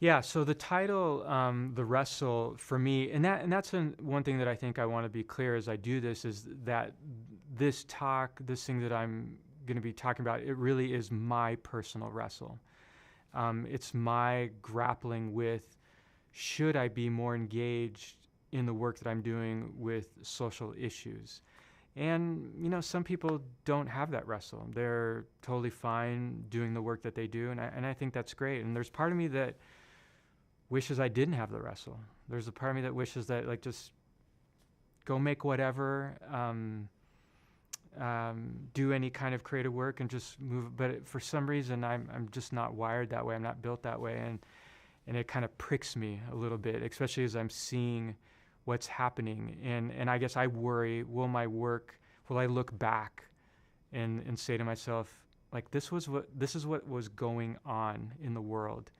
Yeah, so the title, the wrestle, for me, and that's one thing that I think I want to be clear as I do this is that this thing that I'm going to be talking about, it really is my personal wrestle. It's my grappling with should I be more engaged in the work that I'm doing with social issues. And, some people don't have that wrestle. They're totally fine doing the work that they do, and I think that's great. And there's part of me that wishes I didn't have the wrestle. There's a part of me that wishes that like just go make whatever, do any kind of creative work and just move. But for some reason, I'm just not wired that way. I'm not built that way, and it kind of pricks me a little bit, especially as I'm seeing what's happening. And I guess I worry: will I look back and say to myself, like this is what was going on in the world,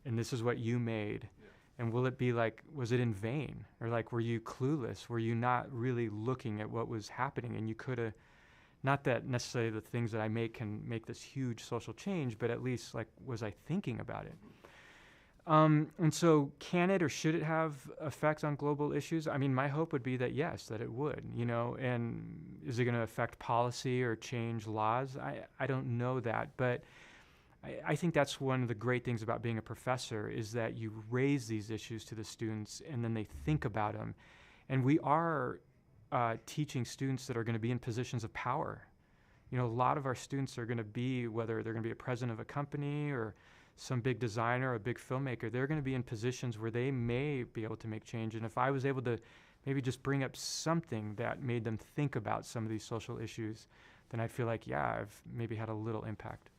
and this is what you made. Yeah. And will it be like, was it in vain? Or like, were you clueless? Were you not really looking at what was happening? And you could have, not that necessarily the things that I make can make this huge social change, but at least like, was I thinking about it? And so can it or should it have effects on global issues? I mean, my hope would be that yes, that it would, and is it going to affect policy or change laws? I don't know that, but I think that's one of the great things about being a professor is that you raise these issues to the students and then they think about them. And we are teaching students that are going to be in positions of power. A lot of our students are going to be, whether they're going to be a president of a company or some big designer or a big filmmaker, they're going to be in positions where they may be able to make change. And if I was able to maybe just bring up something that made them think about some of these social issues, then I feel like, yeah, I've maybe had a little impact.